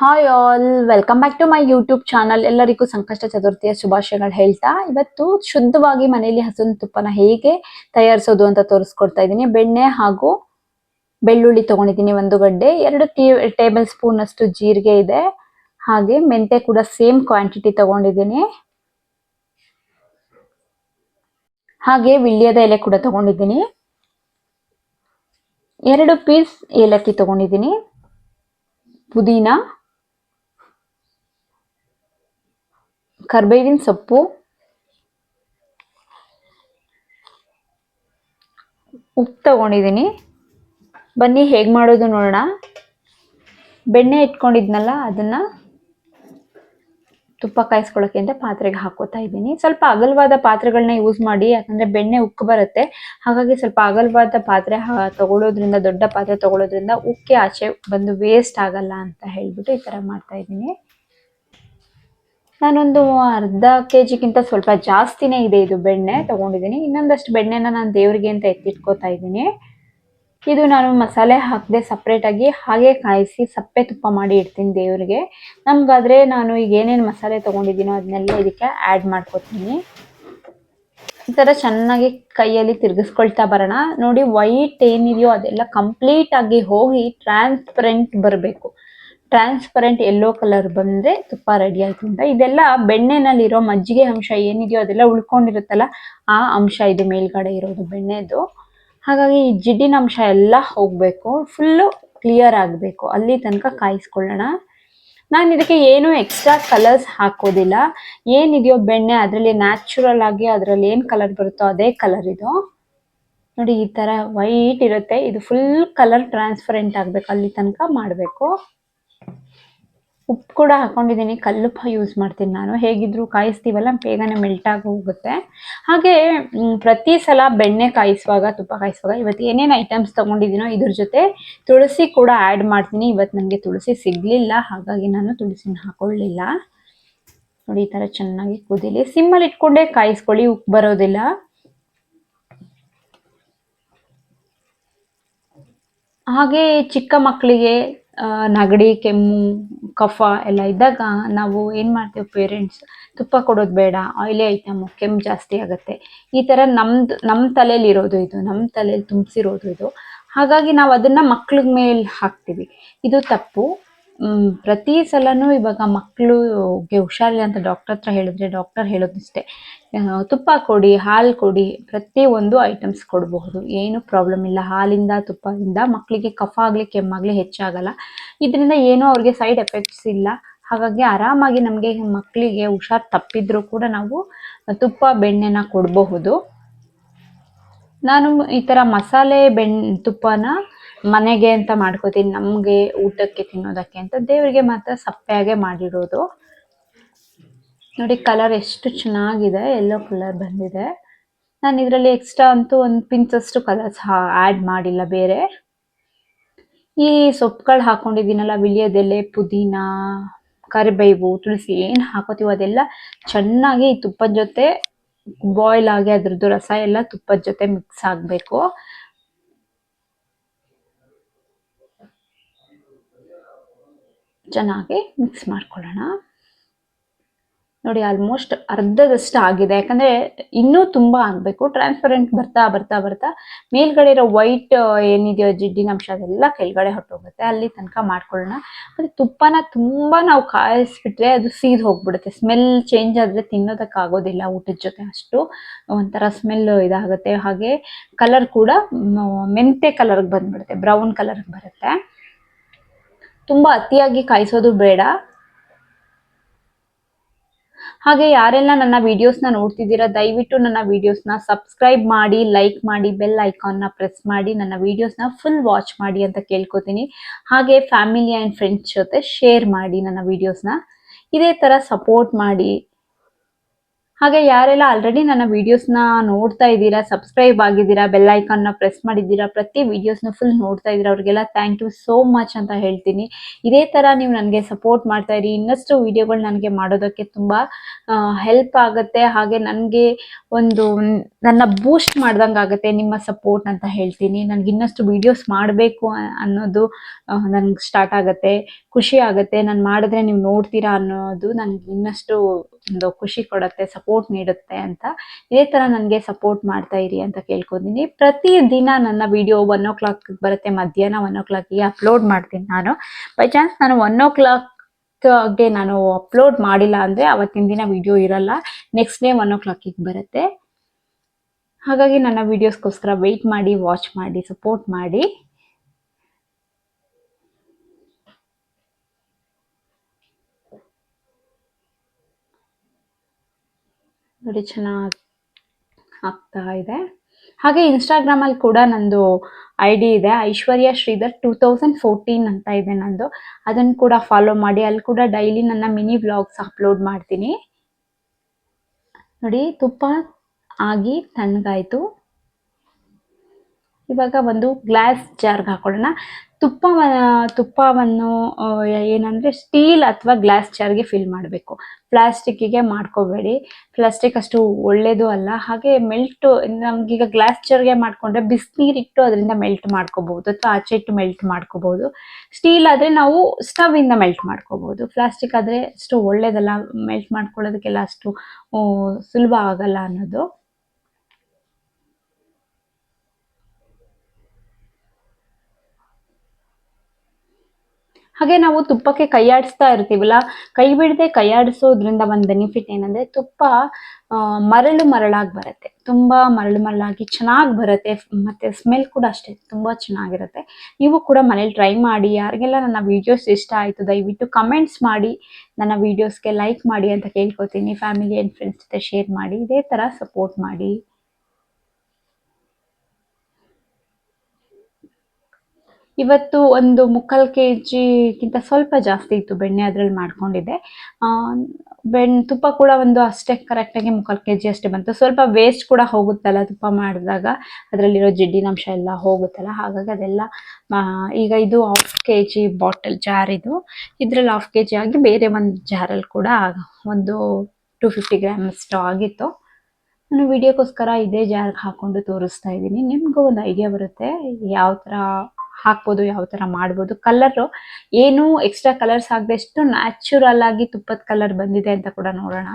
Hi all, welcome back to my YouTube channel. ಎಲ್ಲರಿಗೂ ಸಂಕಷ್ಟ ಚತುರ್ಥಿಯ ಶುಭಾಶಯಗಳು ಹೇಳ್ತಾ ಇವತ್ತು ಶುದ್ಧವಾಗಿ ಮನೆಯಲ್ಲಿ ಹಸುವಿನ ತುಪ್ಪನ ಹೇಗೆ ತಯಾರಿಸೋದು ಅಂತ ತೋರಿಸ್ಕೊಡ್ತಾ ಇದ್ದೀನಿ. ಬೆಣ್ಣೆ ಹಾಗೂ ಬೆಳ್ಳುಳ್ಳಿ ತಗೊಂಡಿದ್ದೀನಿ, 1 ಗಡ್ಡೆ, 2 ಟೇಬಲ್ ಸ್ಪೂನ್ ಅಷ್ಟು ಜೀರಿಗೆ ಇದೆ, ಹಾಗೆ ಮೆಂತೆ ಕೂಡ ಸೇಮ್ ಕ್ವಾಂಟಿಟಿ ತಗೊಂಡಿದ್ದೀನಿ, ಹಾಗೆ ವಿಳ್ಯದ ಎಲೆ ಕೂಡ ತಗೊಂಡಿದ್ದೀನಿ, 2 ಪೀಸ್ ಏಲಕ್ಕಿ ತಗೊಂಡಿದ್ದೀನಿ, ಪುದೀನ, ಕರ್ಬೇವಿನ ಸೊಪ್ಪು, ಉಪ್ಪು ತಗೊಂಡಿದ್ದೀನಿ. ಬನ್ನಿ ಹೇಗೆ ಮಾಡೋದು ನೋಡೋಣ. ಬೆಣ್ಣೆ ಇಟ್ಕೊಂಡಿದ್ನಲ್ಲ ಅದನ್ನ ತುಪ್ಪ ಕಾಯಿಸ್ಕೊಳ್ಳೋಕೆ ಅಂತ ಪಾತ್ರೆಗೆ ಹಾಕೋತಾ ಇದ್ದೀನಿ. ಸ್ವಲ್ಪ ಅಗಲವಾದ ಪಾತ್ರೆಗಳನ್ನ ಯೂಸ್ ಮಾಡಿ, ಯಾಕಂದ್ರೆ ಬೆಣ್ಣೆ ಉಕ್ಕು ಬರುತ್ತೆ. ಹಾಗಾಗಿ ಸ್ವಲ್ಪ ಅಗಲವಾದ ಪಾತ್ರೆ ತಗೊಳ್ಳೋದ್ರಿಂದ, ದೊಡ್ಡ ಪಾತ್ರೆ ತಗೊಳ್ಳೋದ್ರಿಂದ ಉಕ್ಕಿ ಆಚೆ ಬಂದು ವೇಸ್ಟ್ ಆಗಲ್ಲ ಅಂತ ಹೇಳ್ಬಿಟ್ಟು ಈ ತರ ಮಾಡ್ತಾ ಇದ್ದೀನಿ. ನಾನೊಂದು ಅರ್ಧ ಕೆಜಿಗಿಂತ ಸ್ವಲ್ಪ ಜಾಸ್ತಿನೇ ಇದೆ ಇದು ಬೆಣ್ಣೆ ತಗೊಂಡಿದ್ದೀನಿ. ಇನ್ನೊಂದಷ್ಟು ಬೆಣ್ಣೆನ ನಾನು ದೇವರಿಗೆ ಅಂತ ಎತ್ತಿಟ್ಕೋತಾ ಇದ್ದೀನಿ. ಇದು ನಾನು ಮಸಾಲೆ ಹಾಕದೆ ಸಪ್ರೇಟ್ ಆಗಿ ಹಾಗೆ ಕಾಯಿಸಿ ಸಪ್ಪೆ ತುಪ್ಪ ಮಾಡಿ ಇಡ್ತೀನಿ ದೇವರಿಗೆ. ನಮ್ಗಾದ್ರೆ ನಾನು ಈಗ ಏನೇನು ಮಸಾಲೆ ತಗೊಂಡಿದ್ದೀನೋ ಅದನ್ನೆಲ್ಲ ಇದಕ್ಕೆ ಆ್ಯಡ್ ಮಾಡ್ಕೊತೀನಿ. ಈ ಥರ ಚೆನ್ನಾಗಿ ಕೈಯಲ್ಲಿ ತಿರ್ಗಿಸ್ಕೊಳ್ತಾ ಬರೋಣ. ನೋಡಿ, ವೈಟ್ ಏನಿದೆಯೋ ಅದೆಲ್ಲ ಕಂಪ್ಲೀಟ್ ಆಗಿ ಹೋಗಿ ಟ್ರಾನ್ಸ್ಪರೆಂಟ್ ಬರಬೇಕು. ಟ್ರಾನ್ಸ್ಪರೆಂಟ್ ಯೆಲ್ಲೋ ಕಲರ್ ಬಂದರೆ ತುಪ್ಪ ರೆಡಿ ಆಯ್ತು ಅಂತ. ಇದೆಲ್ಲ ಬೆಣ್ಣೆನಲ್ಲಿರೋ ಮಜ್ಜಿಗೆ ಅಂಶ ಏನಿದೆಯೋ ಅದೆಲ್ಲ ಉಳ್ಕೊಂಡಿರುತ್ತಲ್ಲ, ಆ ಅಂಶ ಇದು ಮೇಲ್ಗಡೆ ಇರೋದು ಬೆಣ್ಣೆದು. ಹಾಗಾಗಿ ಈ ಜಿಡ್ಡಿನ ಅಂಶ ಎಲ್ಲ ಹೋಗಬೇಕು, ಫುಲ್ಲು ಕ್ಲಿಯರ್ ಆಗಬೇಕು, ಅಲ್ಲಿ ತನಕ ಕಾಯಿಸ್ಕೊಳ್ಳೋಣ. ನಾನು ಇದಕ್ಕೆ ಏನು ಎಕ್ಸ್ಟ್ರಾ ಕಲರ್ಸ್ ಹಾಕೋದಿಲ್ಲ. ಏನಿದೆಯೋ ಬೆಣ್ಣೆ ಅದರಲ್ಲಿ ನ್ಯಾಚುರಲ್ ಆಗಿ ಅದರಲ್ಲಿ ಏನು ಕಲರ್ ಬರುತ್ತೋ ಅದೇ ಕಲರ್ ಇದು. ನೋಡಿ, ಈ ಥರ ವೈಟ್ ಇರುತ್ತೆ, ಇದು ಫುಲ್ ಕಲರ್ ಟ್ರಾನ್ಸ್ಪರೆಂಟ್ ಆಗಬೇಕು, ಅಲ್ಲಿ ತನಕ ಮಾಡಬೇಕು. ಉಪ್ಪು ಕೂಡ ಹಾಕೊಂಡಿದ್ದೀನಿ, ಕಲ್ಲುಪ್ಪ ಯೂಸ್ ಮಾಡ್ತೀನಿ ನಾನು. ಹೇಗಿದ್ರು ಕಾಯಿಸ್ತೀವಲ್ಲ ಬೇಗನೆ ಮೆಲ್ಟ್ ಆಗಿ ಹೋಗುತ್ತೆ. ಹಾಗೆ ಪ್ರತಿ ಸಲ ಬೆಣ್ಣೆ ಕಾಯಿಸುವಾಗ, ತುಪ್ಪ ಕಾಯಿಸುವಾಗ ಇವತ್ತು ಏನೇನು ಐಟಮ್ಸ್ ತೊಗೊಂಡಿದ್ದೀನೋ ಇದ್ರ ಜೊತೆ ತುಳಸಿ ಕೂಡ ಆ್ಯಡ್ ಮಾಡ್ತೀನಿ. ಇವತ್ತು ನನಗೆ ತುಳಸಿ ಸಿಗಲಿಲ್ಲ, ಹಾಗಾಗಿ ನಾನು ತುಳಸಿನ ಹಾಕೊಳ್ಳಿಲ್ಲ. ನೋಡಿ, ಈ ಥರ ಚೆನ್ನಾಗಿ ಕುದೀಲಿ. ಸಿಮ್ಮಲ್ಲಿ ಇಟ್ಕೊಂಡೇ ಕಾಯಿಸ್ಕೊಳ್ಳಿ, ಉಪ್ಪು ಬರೋದಿಲ್ಲ. ಹಾಗೆ ಚಿಕ್ಕ ಮಕ್ಕಳಿಗೆ ನೆಗಡಿ, ಕೆಮ್ಮು, ಕಫ ಎಲ್ಲ ಇದ್ದಾಗ ನಾವು ಏನು ಮಾಡ್ತೀವಿ, ಪೇರೆಂಟ್ಸ್ ತುಪ್ಪ ಕೊಡೋದು ಬೇಡ, ಆಯಿಲಿ ಐಟಮು, ಕೆಮ್ಮು ಜಾಸ್ತಿ ಆಗುತ್ತೆ, ಈ ಥರ ನಮ್ಮ ತಲೆಯಲ್ಲಿ ಇರೋದು ಇದು, ನಮ್ಮ ತಲೆಯಲ್ಲಿ ತುಂಬಿಸಿರೋದು ಇದು. ಹಾಗಾಗಿ ನಾವು ಅದನ್ನು ಮಕ್ಳ ಮೇಲೆ ಹಾಕ್ತೀವಿ. ಇದು ತಪ್ಪು. ಪ್ರತಿ ಸಲನೂ ಇವಾಗ ಮಕ್ಕಳಿಗೆ ಹುಷಾರಿಲ್ಲ ಅಂತ ಡಾಕ್ಟರ್ ಹತ್ರ ಹೇಳಿದ್ರೆ ಡಾಕ್ಟರ್ ಹೇಳೋದಿಷ್ಟೇ, ತುಪ್ಪ ಕೊಡಿ, ಹಾಲು ಕೊಡಿ, ಪ್ರತಿಯೊಂದು ಐಟಮ್ಸ್ ಕೊಡಬಹುದು, ಏನು ಪ್ರಾಬ್ಲಮ್ ಇಲ್ಲ. ಹಾಲಿಂದ, ತುಪ್ಪದಿಂದ ಮಕ್ಕಳಿಗೆ ಕಫ ಆಗಲಿ ಕೆಮ್ಮಾಗಲಿ ಹೆಚ್ಚಾಗಲ್ಲ. ಇದರಿಂದ ಏನೂ ಅವ್ರಿಗೆ ಸೈಡ್ ಎಫೆಕ್ಟ್ಸ್ ಇಲ್ಲ. ಹಾಗಾಗಿ ಆರಾಮಾಗಿ ನಮಗೆ ಮಕ್ಕಳಿಗೆ ಹುಷಾರು ತಪ್ಪಿದ್ರೂ ಕೂಡ ನಾವು ತುಪ್ಪ ಬೆಣ್ಣೆನ ಕೊಡಬಹುದು. ನಾನು ಈ ಥರ ಮಸಾಲೆ ತುಪ್ಪನ ಮನೆಗೆ ಅಂತ ಮಾಡ್ಕೋತೀನಿ, ನಮಗೆ ಊಟಕ್ಕೆ ತಿನ್ನೋದಕ್ಕೆ ಅಂತ. ದೇವರಿಗೆ ಮಾತ್ರ ಸಪ್ಪೆಯಾಗೆ ಮಾಡಿಡೋದು. ನೋಡಿ, ಕಲರ್ ಎಷ್ಟು ಚೆನ್ನಾಗಿದೆ, ಯೆಲ್ಲೋ ಕಲರ್ ಬಂದಿದೆ. ನಾನು ಇದರಲ್ಲಿ ಎಕ್ಸ್ಟ್ರಾ ಅಂತೂ ಒಂದು ಪಿಂಚಷ್ಟು ಕಲರ್ಸ್ ಆ್ಯಡ್ ಮಾಡಿಲ್ಲ ಬೇರೆ. ಈ ಸೊಪ್ಪುಗಳು ಹಾಕೊಂಡಿದ್ದೀನಲ್ಲ, ವಿಳ್ಯದೆಲೆ, ಪುದೀನ, ಕರಿಬೇವು, ತುಳಸಿ ಏನು ಹಾಕೋತೀವೋ ಅದೆಲ್ಲ ಚೆನ್ನಾಗಿ ಈ ತುಪ್ಪದ ಜೊತೆ ಬಾಯ್ಲ್ ಆಗಿ ಅದ್ರದ್ದು ರಸ ಎಲ್ಲ ತುಪ್ಪದ ಜೊತೆ ಮಿಕ್ಸ್ ಆಗಬೇಕು. ಚೆನ್ನಾಗಿ ಮಿಕ್ಸ್ ಮಾಡ್ಕೊಳ್ಳೋಣ. ನೋಡಿ, ಆಲ್ಮೋಸ್ಟ್ ಅರ್ಧದಷ್ಟು ಆಗಿದೆ, ಯಾಕಂದರೆ ಇನ್ನೂ ತುಂಬ ಆಗಬೇಕು. ಟ್ರಾನ್ಸ್ಪರೆಂಟ್ ಬರ್ತಾ ಬರ್ತಾ ಬರ್ತಾ ಮೇಲ್ಗಡೆ ಇರೋ ವೈಟ್ ಏನಿದೆಯೋ ಜಿಡ್ಡಿನ ಅಂಶ ಅದೆಲ್ಲ ಕೆಳಗಡೆ ಹೊಟ್ಟೋಗುತ್ತೆ, ಅಲ್ಲಿ ತನಕ ಮಾಡ್ಕೊಳ್ಳೋಣ. ಮತ್ತು ತುಪ್ಪನ ತುಂಬ ನಾವು ಕಾಯಿಸ್ಬಿಟ್ರೆ ಅದು ಸೀದ್ ಹೋಗ್ಬಿಡುತ್ತೆ, ಸ್ಮೆಲ್ ಚೇಂಜ್ ಆದರೆ ತಿನ್ನೋದಕ್ಕಾಗೋದಿಲ್ಲ ಊಟದ ಜೊತೆ, ಅಷ್ಟು ಒಂಥರ ಸ್ಮೆಲ್ ಇದಾಗುತ್ತೆ. ಹಾಗೆ ಕಲರ್ ಕೂಡ ಮೆಂತೆ ಕಲರ್ಗೆ ಬಂದ್ಬಿಡುತ್ತೆ, ಬ್ರೌನ್ ಕಲರ್ಗೆ ಬರುತ್ತೆ. ತುಂಬ ಅತಿಯಾಗಿ ಕಾಯಿಸೋದು ಬೇಡ. ಹಾಗೆ ಯಾರೆಲ್ಲ ನನ್ನ ವಿಡಿಯೋಸ್ನ ನೋಡ್ತಿದ್ದೀರಾ, ದಯವಿಟ್ಟು ನನ್ನ ವಿಡಿಯೋಸ್ನ ಸಬ್ಸ್ಕ್ರೈಬ್ ಮಾಡಿ, ಲೈಕ್ ಮಾಡಿ, ಬೆಲ್ ಐಕಾನ್ನ ಪ್ರೆಸ್ ಮಾಡಿ, ನನ್ನ ವಿಡಿಯೋಸ್ನ ಫುಲ್ ವಾಚ್ ಮಾಡಿ ಅಂತ ಕೇಳ್ಕೊತೀನಿ. ಹಾಗೆ ಫ್ಯಾಮಿಲಿ ಆ್ಯಂಡ್ ಫ್ರೆಂಡ್ಸ್ ಜೊತೆ ಶೇರ್ ಮಾಡಿ ನನ್ನ ವಿಡಿಯೋಸ್ನ, ಇದೇ ಥರ ಸಪೋರ್ಟ್ ಮಾಡಿ. ಹಾಗೆ ಯಾರೆಲ್ಲ ಆಲ್ರೆಡಿ ನನ್ನ ವಿಡಿಯೋಸ್ನ ನೋಡ್ತಾ ಇದ್ದೀರಾ, ಸಬ್ಸ್ಕ್ರೈಬ್ ಆಗಿದ್ದೀರಾ, ಬೆಲ್ ಐಕಾನ್ನ ಪ್ರೆಸ್ ಮಾಡಿದ್ದೀರಾ, ಪ್ರತಿ ವಿಡಿಯೋಸ್ನ ಫುಲ್ ನೋಡ್ತಾ ಇದ್ದೀರಾ, ಅವ್ರಿಗೆಲ್ಲ ಥ್ಯಾಂಕ್ ಯು ಸೋ ಮಚ್ ಅಂತ ಹೇಳ್ತೀನಿ. ಇದೇ ಥರ ನೀವು ನನಗೆ ಸಪೋರ್ಟ್ ಮಾಡ್ತಾ ಇರಿ. ಇನ್ನಷ್ಟು ವಿಡಿಯೋಗಳು ನನಗೆ ಮಾಡೋದಕ್ಕೆ ತುಂಬ ಹೆಲ್ಪ್ ಆಗುತ್ತೆ. ಹಾಗೆ ನನಗೆ ಒಂದು ನನ್ನ ಬೂಸ್ಟ್ ಮಾಡ್ದಂಗೆ ಆಗುತ್ತೆ ನಿಮ್ಮ ಸಪೋರ್ಟ್ ಅಂತ ಹೇಳ್ತೀನಿ. ನನಗೆ ಇನ್ನಷ್ಟು ವೀಡಿಯೋಸ್ ಮಾಡಬೇಕು ಅನ್ನೋದು ನನ್ಗೆ ಸ್ಟಾರ್ಟ್ ಆಗುತ್ತೆ. ಖುಷಿ ಆಗುತ್ತೆ. ನಾನು ಮಾಡಿದ್ರೆ ನೀವು ನೋಡ್ತೀರಾ ಅನ್ನೋದು ನನಗೆ ಇನ್ನಷ್ಟು ಒಂದು ಖುಷಿ ಕೊಡುತ್ತೆ, ಸಪೋರ್ಟ್ ನೀಡುತ್ತೆ ಅಂತ. ಇದೇ ಥರ ನನಗೆ ಸಪೋರ್ಟ್ ಮಾಡ್ತಾ ಇರಿ ಅಂತ ಕೇಳ್ಕೊತೀನಿ. ಪ್ರತಿದಿನ ನನ್ನ ವಿಡಿಯೋ 1:00 ಬರುತ್ತೆ, ಮಧ್ಯಾಹ್ನ 1:00ಗೆ ಅಪ್ಲೋಡ್ ಮಾಡ್ತೀನಿ ನಾನು. ಬೈ ಚಾನ್ಸ್ ನಾನು 1:00ಗೆ ನಾನು ಅಪ್ಲೋಡ್ ಮಾಡಿಲ್ಲ ಅಂದರೆ ಅವತ್ತಿನ ದಿನ ವಿಡಿಯೋ ಇರಲ್ಲ, ನೆಕ್ಸ್ಟ್ ಡೇ 1:00ಗೆ ಬರುತ್ತೆ. ಹಾಗಾಗಿ ನನ್ನ ವಿಡಿಯೋಸ್ಗೋಸ್ಕರ ವೆಯ್ಟ್ ಮಾಡಿ, ವಾಚ್ ಮಾಡಿ, ಸಪೋರ್ಟ್ ಮಾಡಿ. ನೋಡಿ ಚೆನ್ನಾಗಿ ಆಗ್ತಾ ಇದೆ. ಹಾಗೆ ಇನ್ಸ್ಟಾಗ್ರಾಮಲ್ಲಿ ಕೂಡ ನಂದು ID ಇದೆ, ಐಶ್ವರ್ಯ ಶ್ರೀಧರ್ 2014 ಅಂತ ಇದೆ ನಂದು. ಅದನ್ನು ಕೂಡ ಫಾಲೋ ಮಾಡಿ. ಅಲ್ಲಿ ಕೂಡ ಡೈಲಿ ನನ್ನ ಮಿನಿ ವ್ಲಾಗ್ಸ್ ಅಪ್ಲೋಡ್ ಮಾಡ್ತೀನಿ. ನೋಡಿ ತುಪ್ಪ ಆಗಿ ತಣ್ಣಗಾಯಿತು. ಇವಾಗ ಒಂದು ಗ್ಲಾಸ್ ಜಾರ್ಗೆ ಹಾಕೊಳ್ಳೋಣ. ತುಪ್ಪವನ್ನು ಏನಂದರೆ ಸ್ಟೀಲ್ ಅಥವಾ ಗ್ಲಾಸ್ ಜಾರ್ಗೆ ಫಿಲ್ ಮಾಡಬೇಕು. ಪ್ಲಾಸ್ಟಿಕ್ಕಿಗೆ ಮಾಡ್ಕೋಬೇಡಿ, ಪ್ಲಾಸ್ಟಿಕ್ ಅಷ್ಟು ಒಳ್ಳೆಯದು ಅಲ್ಲ. ಹಾಗೆ ಮೆಲ್ಟು ನಮಗೀಗ ಗ್ಲಾಸ್ ಜಾರ್ಗೆ ಮಾಡಿಕೊಂಡ್ರೆ ಬಿಸಿನೀರಿಟ್ಟು ಅದರಿಂದ ಮೆಲ್ಟ್ ಮಾಡ್ಕೋಬೋದು, ಅಥವಾ ಆಚೆ ಇಟ್ಟು ಮೆಲ್ಟ್ ಮಾಡ್ಕೋಬೋದು. ಸ್ಟೀಲ್ ಆದರೆ ನಾವು ಸ್ಟವ್ವಿಂದ ಮೆಲ್ಟ್ ಮಾಡ್ಕೋಬೋದು. ಪ್ಲಾಸ್ಟಿಕ್ ಆದರೆ ಅಷ್ಟು ಒಳ್ಳೆಯದಲ್ಲ, ಮೆಲ್ಟ್ ಮಾಡ್ಕೊಳ್ಳೋದಕ್ಕೆಲ್ಲ ಅಷ್ಟು ಸುಲಭ ಆಗಲ್ಲ ಅನ್ನೋದು. ಹಾಗೆ ನಾವು ತುಪ್ಪಕ್ಕೆ ಕೈಯಾಡಿಸ್ತಾ ಇರ್ತೀವಲ್ಲ, ಕೈ ಬಿಡದೆ ಕೈಯಾಡಿಸೋದ್ರಿಂದ ಒಂದು ಬೆನಿಫಿಟ್ ಏನಂದರೆ ತುಪ್ಪ ಮರಳಾಗಿ ಬರುತ್ತೆ. ತುಂಬ ಮರಳಾಗಿ ಚೆನ್ನಾಗಿ ಬರುತ್ತೆ. ಮತ್ತು ಸ್ಮೆಲ್ ಕೂಡ ಅಷ್ಟೇ ತುಂಬ ಚೆನ್ನಾಗಿರುತ್ತೆ. ನೀವು ಕೂಡ ಮನೇಲಿ ಟ್ರೈ ಮಾಡಿ. ಯಾರಿಗೆಲ್ಲ ನನ್ನ ವೀಡಿಯೋಸ್ ಇಷ್ಟ ಆಯಿತು ದಯವಿಟ್ಟು ಕಮೆಂಟ್ಸ್ ಮಾಡಿ, ನನ್ನ ವೀಡಿಯೋಸ್ಗೆ ಲೈಕ್ ಮಾಡಿ ಅಂತ ಕೇಳ್ಕೊತೀನಿ. ಫ್ಯಾಮಿಲಿ ಆ್ಯಂಡ್ ಫ್ರೆಂಡ್ಸ್ ಜೊತೆ ಶೇರ್ ಮಾಡಿ, ಇದೇ ಥರ ಸಪೋರ್ಟ್ ಮಾಡಿ. ಇವತ್ತು ಒಂದು 3/4 kgಗಿಂತ ಸ್ವಲ್ಪ ಜಾಸ್ತಿ ಇತ್ತು ಬೆಣ್ಣೆ, ಅದರಲ್ಲಿ ಮಾಡ್ಕೊಂಡಿದ್ದೆ. ತುಪ್ಪ ಕೂಡ ಒಂದು ಅಷ್ಟೇ ಕರೆಕ್ಟಾಗಿ 3/4 kg ಅಷ್ಟೇ ಬಂತು. ಸ್ವಲ್ಪ ವೇಸ್ಟ್ ಕೂಡ ಹೋಗುತ್ತಲ್ಲ ತುಪ್ಪ ಮಾಡಿದಾಗ, ಅದರಲ್ಲಿರೋ ಜಿಡ್ಡಿನಂಶ ಎಲ್ಲ ಹೋಗುತ್ತಲ್ಲ, ಹಾಗಾಗಿ ಅದೆಲ್ಲ ಈಗ ಇದು 1/2 kg ಬಾಟಲ್ ಜಾರ್ ಇದು. ಇದರಲ್ಲಿ 1/2 kg ಆಗಿ ಬೇರೆ ಒಂದು ಜಾರಲ್ಲಿ ಕೂಡ ಒಂದು 250 ಗ್ರಾಮ್ ಅಷ್ಟು ಆಗಿತ್ತು. ನಾನು ವಿಡಿಯೋಕ್ಕೋಸ್ಕರ ಇದೇ ಜಾರ್ಗೆ ಹಾಕ್ಕೊಂಡು ತೋರಿಸ್ತಾ ಇದ್ದೀನಿ. ನಿಮಗೂ ಒಂದು ಐಡಿಯಾ ಬರುತ್ತೆ ಯಾವ ಥರ ಹಾಕ್ಬೋದು, ಯಾವ ಥರ ಮಾಡ್ಬೋದು. ಕಲರು ಏನು ಎಕ್ಸ್ಟ್ರಾ ಕಲರ್ಸ್ ಹಾಕದೆ ಎಷ್ಟು ನ್ಯಾಚುರಲ್ ಆಗಿ ತುಪ್ಪದ ಕಲರ್ ಬಂದಿದೆ ಅಂತ ಕೂಡ ನೋಡೋಣ.